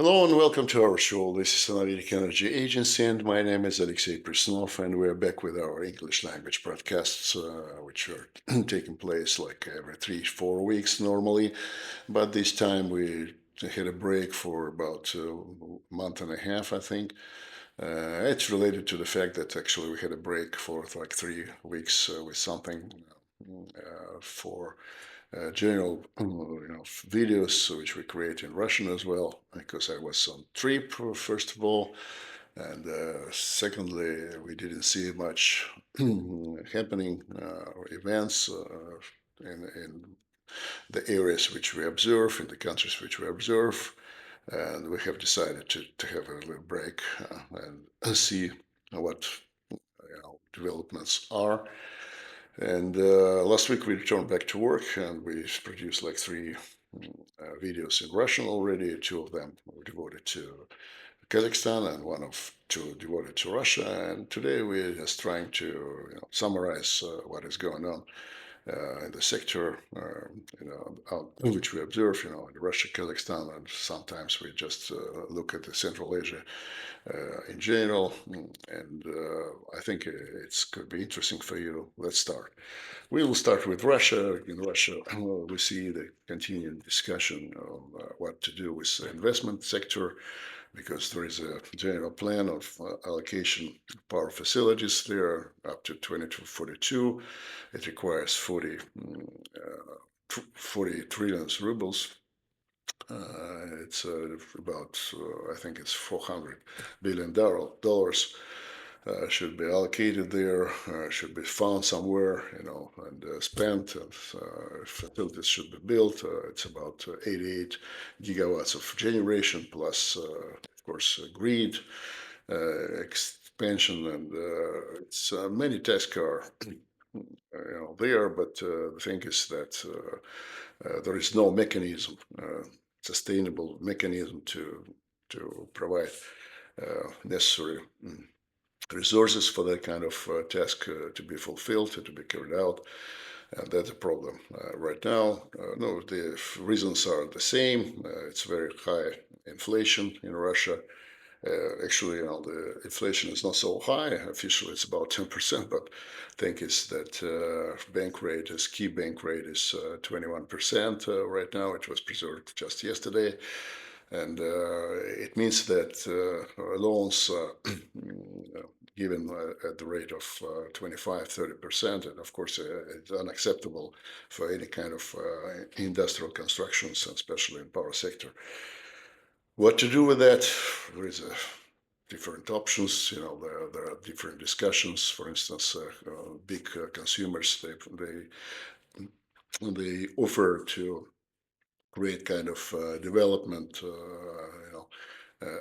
Hello and welcome to our show. This is Analytic Energy Agency, and my name is Alexey Presnov, and we're back with our English language broadcasts, which are taking place like every 3-4 weeks normally. But this time we had a break for about a month and a half, I think. It's related to the fact that actually we had a break for like 3 weeks with something for general videos which we create in Russian as well, because I was on trip first of all, and secondly we didn't see much happening events in the areas which we observe, in the countries which we observe, and we have decided to have a little break and see what developments are. And last week we returned back to work and we produced like three videos in Russian already. Two of them were devoted to Kazakhstan and one of two devoted to Russia. And today we're just trying to summarize what is going on in the sector, which we observe, in Russia, Kazakhstan, and sometimes we just look at the Central Asia in general. And I think it's could be interesting for you. Let's start. We will start with Russia. In Russia, we see the continued discussion of what to do with the investment sector, because there is a general plan of allocation of power facilities there up to 2042. It requires 40 trillion rubles. It's about, I think it's $400 billion should be allocated there, should be found somewhere, and spent. And facilities should be built. It's about 88 gigawatts of generation plus, of course, grid expansion, and it's many tasks are there. But the thing is that there is no mechanism, sustainable mechanism to provide necessary resources for that kind of task to be fulfilled, to be carried out. And that's a problem right now. No, the reasons are the same. It's very high inflation in Russia. Actually, the inflation is not so high. Officially, it's about 10%, but think is that key bank rate is 21% right now. It was preserved just yesterday. And it means that loans given at the rate of 25-30%, and of course it's unacceptable for any kind of industrial constructions, especially in power sector. What to do with that? There is different options. There are different discussions. For instance, big consumers they offer to create kind of development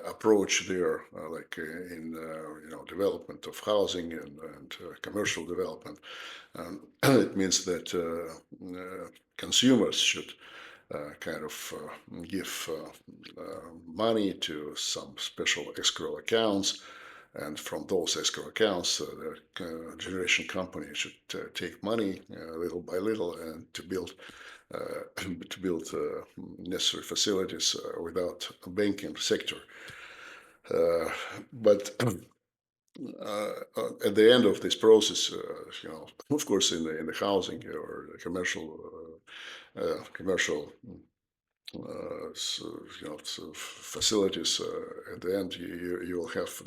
approach there, like in development of housing and commercial development. It means that consumers should kind of give money to some special escrow accounts, and from those escrow accounts, the generation company should take money little by little and to build necessary facilities without a banking sector. But at the end of this process, of course, in the housing or the commercial facilities, at the end you will have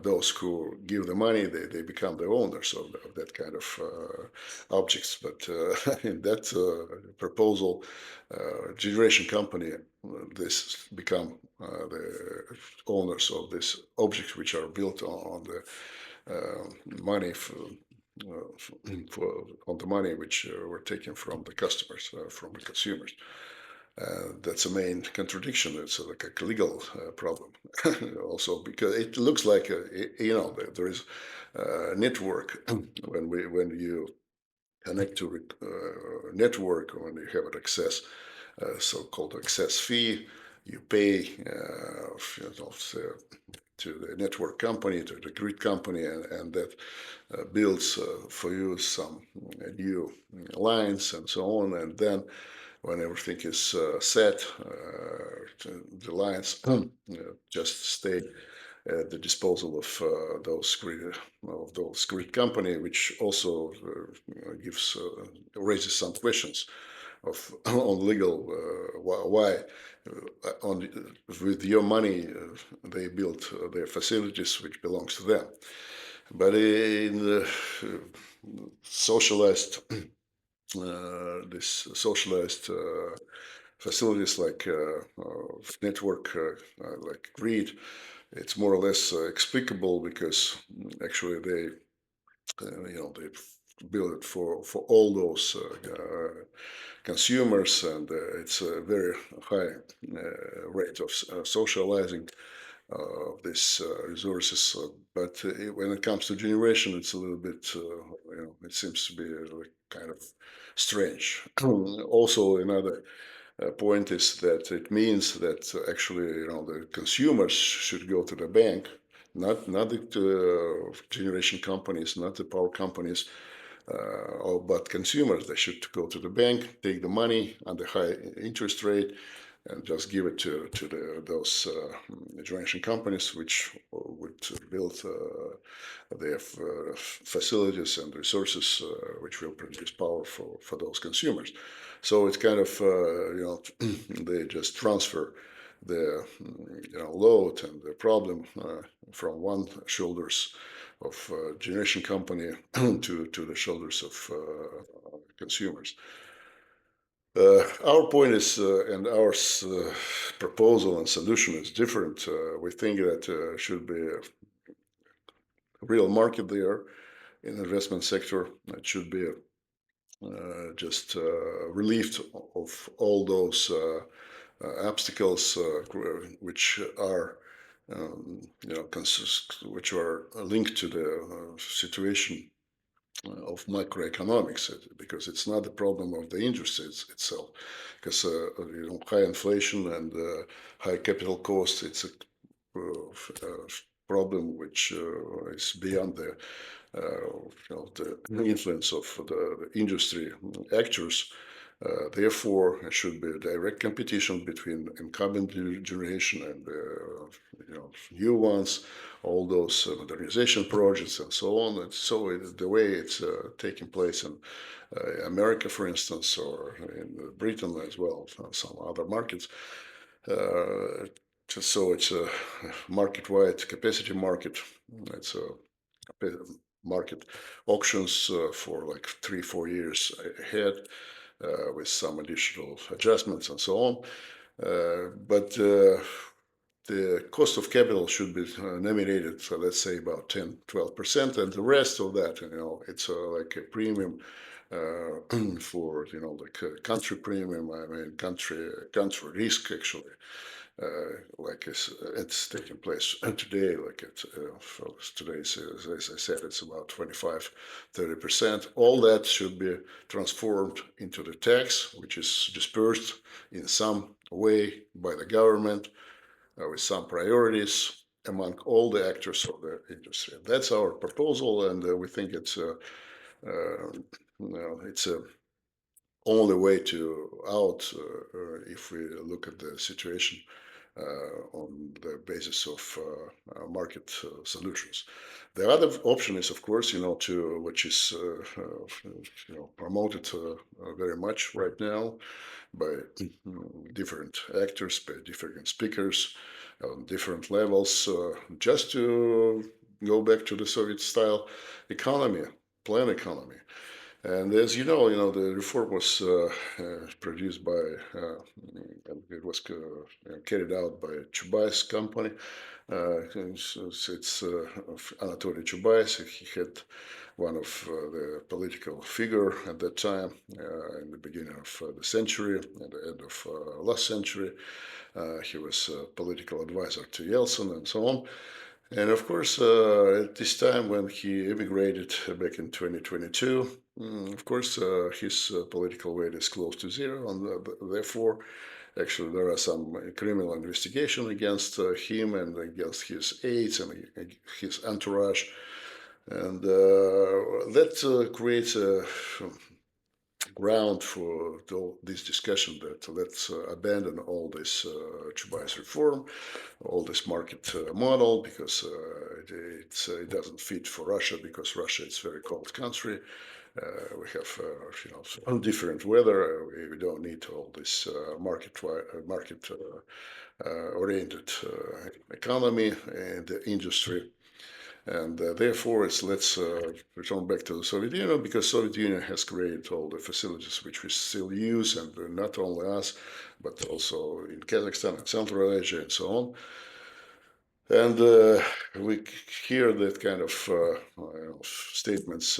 those who give the money, they become the owners of that kind of objects. But in that proposal, generation company, this become the owners of these objects which are built on the money on the money which were taken from the customers, from the consumers. That's a main contradiction. It's like a legal problem also, because it looks like there is a network when you connect to network, when you have an access, so-called access fee, you pay to the network company, to the grid company, and that builds for you some new lines and so on, and then when everything is set, the lines just stay at the disposal of those great company, which also gives raises some questions of on legal why on with your money they built their facilities which belongs to them. But in the socialized this socialized facilities like network like grid, it's more or less explicable because actually they they build it for all those consumers, and it's a very high rate of socializing these resources. But when it comes to generation, it's a little bit, it seems to be like kind of strange. Also, another point is that it means that actually, the consumers should go to the bank, not the generation companies, not the power companies, but consumers. They should go to the bank, take the money on the high interest rate, and just give it to those generation companies, which would build their facilities and resources, which will produce power for those consumers. So it's kind of they just transfer the load and the problem from one shoulders of generation company to the shoulders of consumers. Our point is, and our proposal and solution is different. We think that should be a real market there in the investment sector. It should be just relieved of all those obstacles which are which are linked to the situation of macroeconomics, because it's not the problem of the industry itself, because high inflation and high capital costs, it's a problem which is beyond the influence of the industry actors. Therefore, there should be a direct competition between incumbent generation and new ones, all those modernization projects and so on. And so the way it's taking place in America, for instance, or in Britain as well, some other markets. So it's a market-wide capacity market. It's a market auctions for like 3-4 years ahead, with some additional adjustments and so on. But the cost of capital should be nominated, so let's say about 10-12%, and the rest of that, it's like a premium for like a country premium. I mean, country risk actually. Like it's taking place today, like today's, as I said, it's about 25-30%. All that should be transformed into the tax, which is dispersed in some way by the government with some priorities among all the actors of the industry. That's our proposal, and we think it's it's a only way to out if we look at the situation on the basis of market solutions. The other option is, of course, which is promoted very much right now by different actors, by different speakers on different levels, just to go back to the Soviet-style economy, plan economy. And as the reform was produced by, and it was carried out by Chubais company. It's Anatoly Chubais. He had one of the political figure at that time, in the beginning of the century, at the end of last century. He was a political advisor to Yeltsin and so on. And of course, at this time when he immigrated back in 2022, of course, his political weight is close to zero, and therefore, actually, there are some criminal investigation against him and against his aides and his entourage, and that creates a ground for this discussion that let's abandon all this Chubais reform, all this market model, because it doesn't fit for Russia, because Russia is a very cold country. We have different weather. We don't need all this market oriented economy and industry. And therefore, let's return back to the Soviet Union, because Soviet Union has created all the facilities which we still use, and not only us, but also in Kazakhstan and Central Asia and so on. And we hear that kind of statements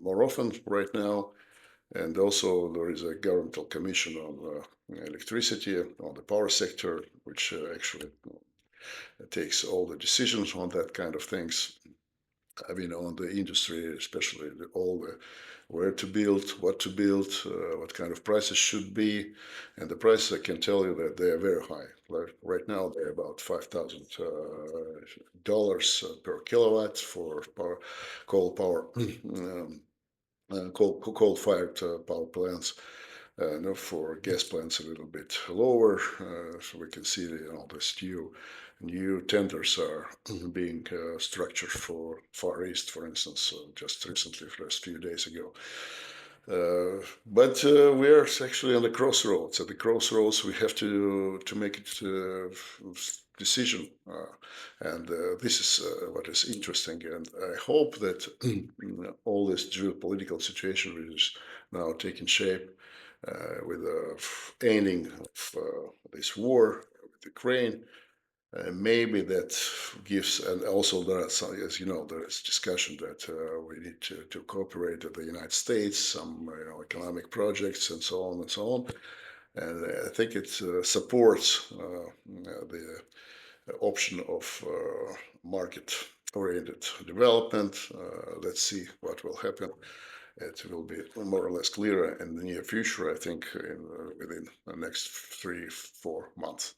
more often right now. And also there is a governmental commission on electricity, on the power sector, which actually takes all the decisions on that kind of things. I mean, on the industry, especially all the where to build, what kind of prices should be, and the prices, I can tell you that they are very high. Like right now, they're about $5,000 per kilowatt for coal power, coal-fired power plants. No, for gas plants a little bit lower, so we can see this new tenders are being structured for Far East, for instance, just recently, just a few days ago. But we are actually on the crossroads. At the crossroads, we have to make it decision, and this is what is interesting. And I hope that all this geopolitical situation, which is now taking shape, with the ending of this war with Ukraine, maybe that gives, and also there are some, as you know, there is discussion that we need to cooperate with the United States, some economic projects and so on and so on. And I think it supports the option of market-oriented development. Let's see what will happen. It will be more or less clearer in the near future, I think, within the next 3-4 months.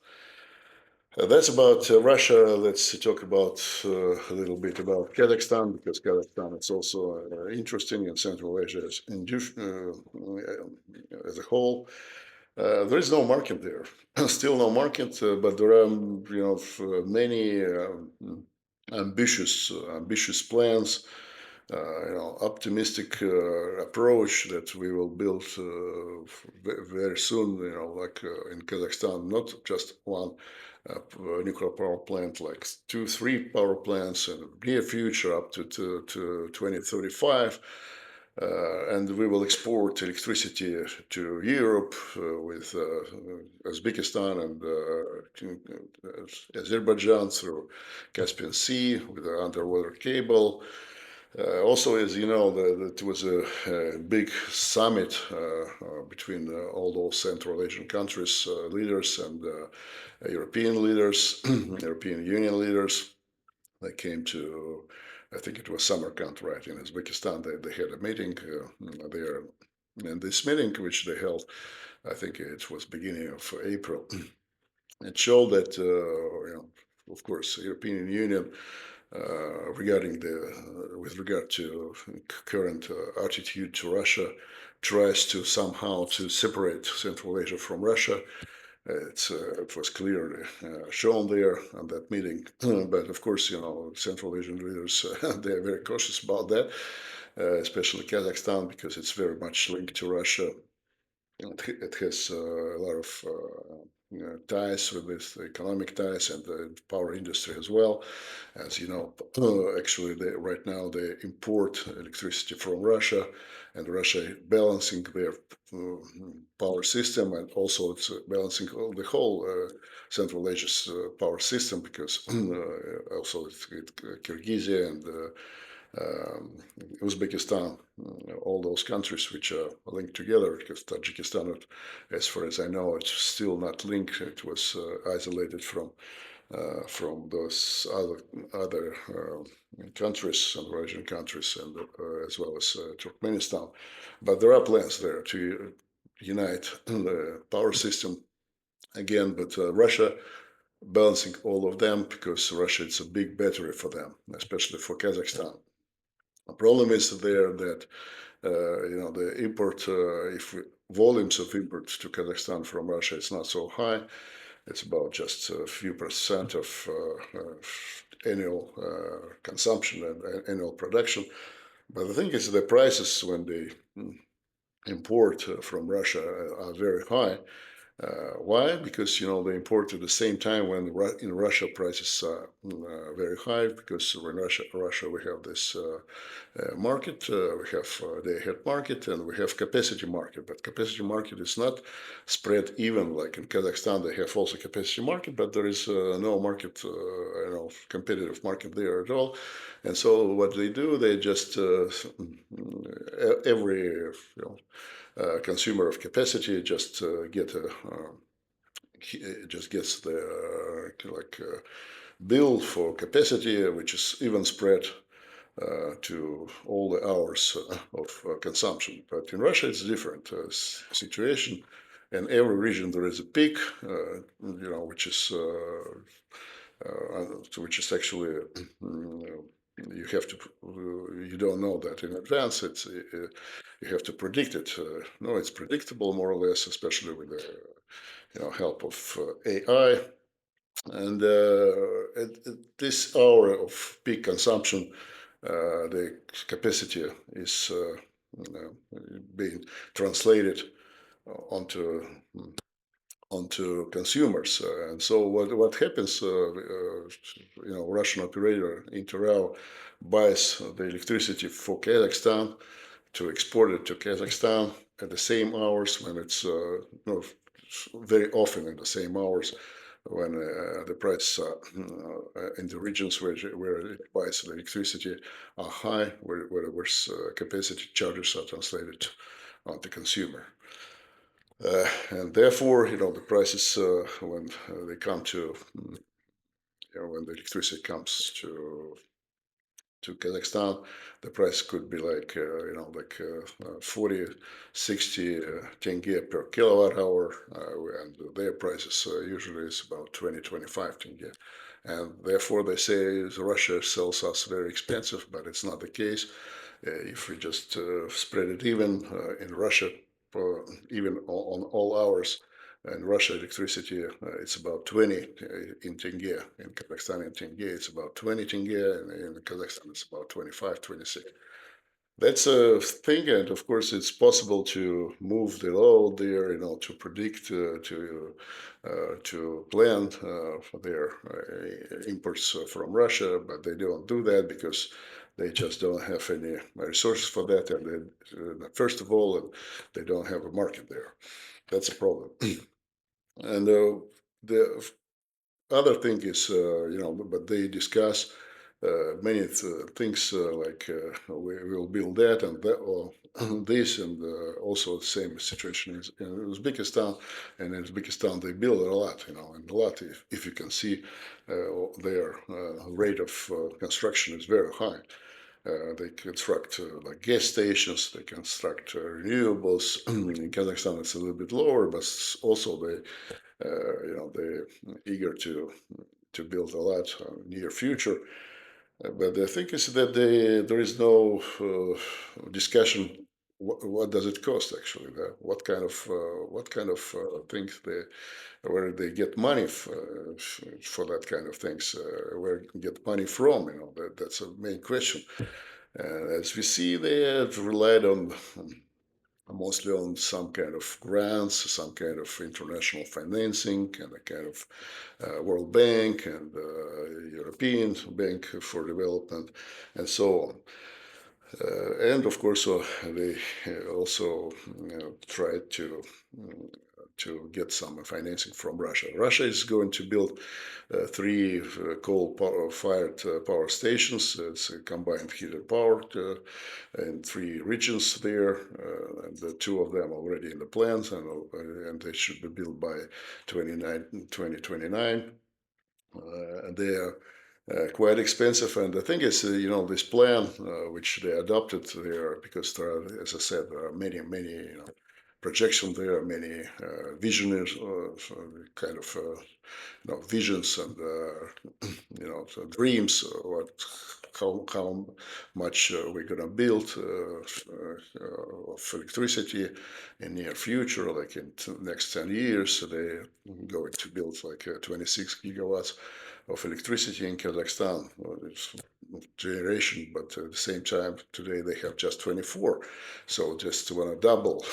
That's about Russia. Let's talk about a little bit about Kazakhstan, because Kazakhstan is also interesting, and Central Asia as a whole. There is no market there, still no market, but there are many ambitious plans. Optimistic approach that we will build very soon. Like in Kazakhstan, not just one nuclear power plant, like 2-3 power plants in the near future up to 2035. And we will export electricity to Europe with Uzbekistan and Azerbaijan through Caspian Sea with an underwater cable. Also, as you know, it was a big summit between all those Central Asian countries, leaders, and European leaders, European Union leaders. They came to, I think it was Samarkand, right, in Uzbekistan. They had a meeting there. And this meeting, which they held, I think it was beginning of April, it showed that, of course, the European Union, with regard to current attitude to Russia, tries to somehow to separate Central Asia from Russia. It was clearly shown there on that meeting. But of course, Central Asian leaders, they are very cautious about that, especially Kazakhstan, because it's very much linked to Russia. It has a lot of ties with this, economic ties, and the power industry as well. As you know, actually, right now they import electricity from Russia, and Russia balancing their power system, and also it's balancing the whole Central Asia's power system, because also it's Kyrgyzia and Uzbekistan, all those countries which are linked together, because Tajikistan, as far as I know, it's still not linked. It was isolated from those other countries, Central Asian countries, and as well as Turkmenistan. But there are plans there to unite the power system again. But Russia balancing all of them, because Russia is a big battery for them, especially for Kazakhstan. The problem is there that The import, if volumes of import to Kazakhstan from Russia is not so high. It's about just a few percent of annual consumption and annual production. But the thing is, the prices when they import from Russia are very high. Why? Because they import at the same time when in Russia prices are very high. Because in Russia we have this market, we have day-ahead market, and we have capacity market. But capacity market is not spread even like in Kazakhstan. They have also capacity market, but there is no market, competitive market there at all. And so what they do, they just every consumer of capacity just just gets the bill for capacity, which is even spread to all the hours of consumption. But in Russia, it's a different situation. In every region, there is a peak, which is actually you don't know that in advance. You have to predict it. No, it's predictable more or less, especially with the help of AI. And at this hour of peak consumption, the capacity is being translated onto consumers. And so what happens, Russian operator Interrail buys the electricity for Kazakhstan to export it to Kazakhstan at the same hours when it's very often in the same hours when the price in the regions where it buys the electricity are high, where capacity charges are translated on the consumer. And therefore, the prices when they come to, when the electricity comes to Kazakhstan, the price could be like 40, 60 tenge per kilowatt hour, and their prices usually is about 20, 25 tenge. And therefore, they say Russia sells us very expensive, but it's not the case. If we just spread it even in Russia, even on all hours, in Russia, electricity, it's about 20 in tenge. In Kazakhstan, in tenge, it's about 20 tenge. And in Kazakhstan, it's about 25, 26. That's a thing. And of course, it's possible to move the load there, to predict, to plan for their imports from Russia. But they don't do that because they just don't have any resources for that. And then, first of all, they don't have a market there. That's a problem. And the other thing is, but they discuss many things like we will build that and that or this, and also the same situation is in Uzbekistan. And in Uzbekistan, they build a lot, and a lot. If you can see, their rate of construction is very high. They construct like gas stations, they construct renewables. In Kazakhstan, it's a little bit lower, but also they're eager to build a lot near future. But the thing is that there is no discussion. What does it cost actually? What kind of things where they get money for that kind of things? Where get money from? That's a main question. As we see, they have relied on mostly on some kind of grants, some kind of international financing, and a kind of World Bank and European Bank for Development, and so on. And of course, they also tried to get some financing from Russia. Russia is going to build 3 coal-fired power stations. It's a combined heater power in 3 regions there, and the 2 of them already in the plans, and they should be built by 2029. And they are quite expensive. And the thing is, this plan which they adopted there, because there are, as I said, there are many projection there, many visionaries, kind of visions and so dreams. What how much we're gonna build of electricity in near future, like in next 10 years. So they're going to build like 26 gigawatts of electricity in Kazakhstan. Well, it's generation, but at the same time, today they have just 24. So just want to double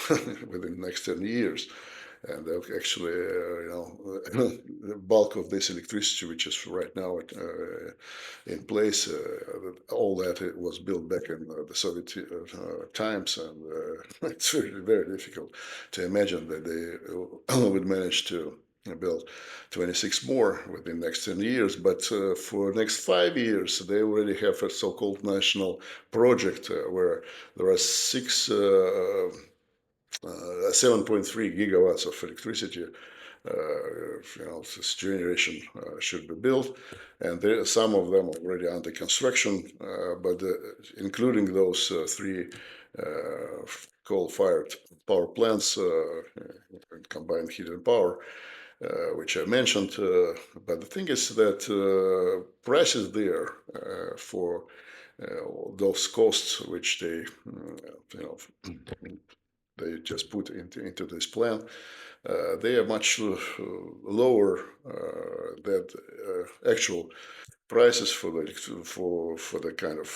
within the next 10 years. And actually, the bulk of this electricity, which is right now in place, all that it was built back in the Soviet times, and it's very, very difficult to imagine that they would manage to build 26 more within the next 10 years. But for next 5 years, they already have a so-called national project where there are 7.3 gigawatts of electricity. This generation should be built, and there, some of them already under construction. But including those three coal-fired power plants, combined heat and power, which I mentioned. But the thing is that prices there for those costs, which they just put into this plan, they are much lower than actual prices for the kind of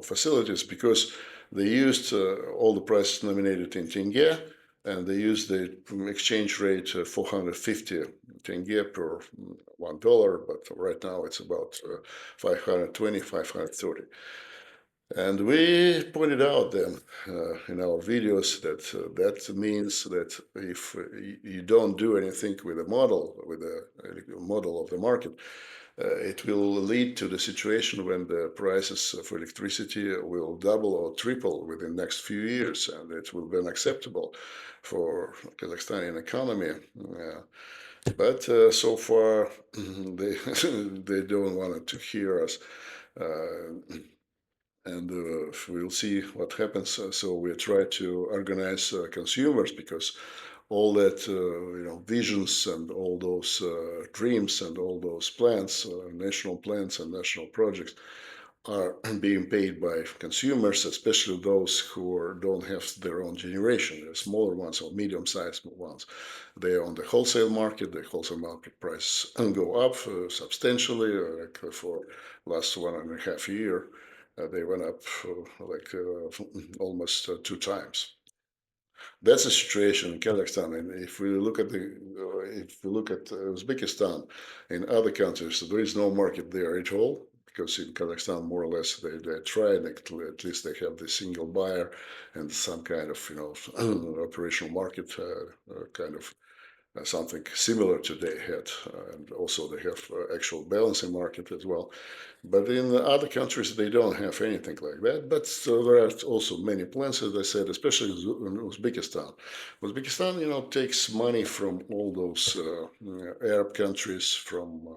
facilities, because they used all the prices nominated in tenge, and they used the exchange rate 450 tenge per $1, but right now it's about 520, 530. And we pointed out then in our videos that that means that if you don't do anything with the model of the market, it will lead to the situation when the prices for electricity will double or triple within the next few years, and it will be unacceptable for Kazakhstani economy. But so far, they they don't want to hear us. And we'll see what happens. So we try to organize consumers, because all that visions and all those dreams and all those plans, national plans and national projects, are being paid by consumers, especially those who don't have their own generation. The smaller ones or medium-sized ones, they are on the wholesale market. The wholesale market prices go up substantially. Like for last 1.5 years, they went up almost 2 times. That's the situation in Kazakhstan. And if we look at Uzbekistan, in other countries, there is no market there at all, because in Kazakhstan, more or less, they tried. At least they have the single buyer and some kind of operational market, kind of something similar to they had, and also they have actual balancing market as well. But in the other countries, they don't have anything like that. But there are also many plans, as I said, especially in Uzbekistan. Uzbekistan, takes money from all those Arab countries, from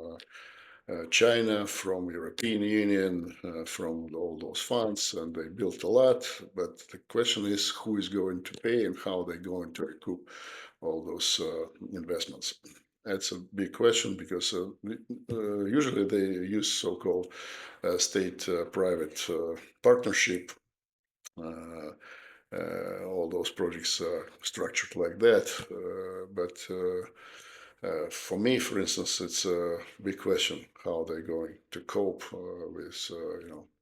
China, from European Union, from all those funds, and they built a lot. But the question is, who is going to pay and how they're going to recoup all those investments? That's a big question, because usually they use so-called state-private partnership. All those projects are structured like that. But for me, for instance, it's a big question how they're going to cope with,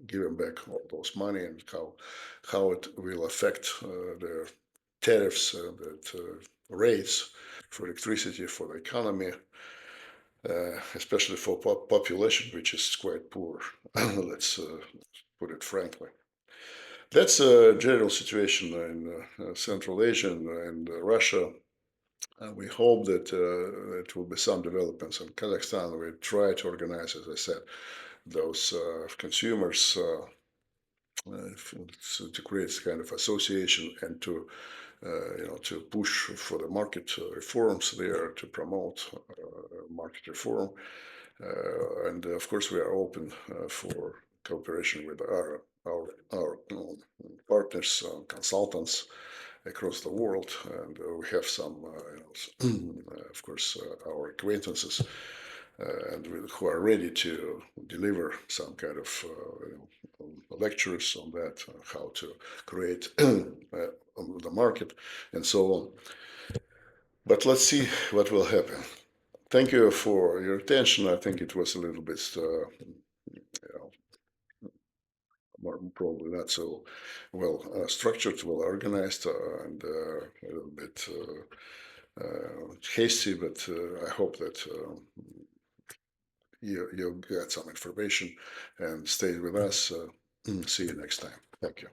giving back all those money, and how it will affect their tariffs and rates for electricity, for the economy, especially for population, which is quite poor. Let's put it frankly. That's a general situation in Central Asia and Russia. We hope that it will be some developments in Kazakhstan. We try to organize, as I said, those consumers to create kind of association, and to push for the market reforms there, to promote market reform. And of course, we are open for cooperation with our partners, consultants, across the world, and we have some, of course, our acquaintances and who are ready to deliver some kind of lectures on that, how to create on the market, and so on. But let's see what will happen. Thank you for your attention. I think it was a little bit, probably not so well structured, well organized, and a little bit hasty. But I hope that you get some information and stay with us. See you next time. Thank you.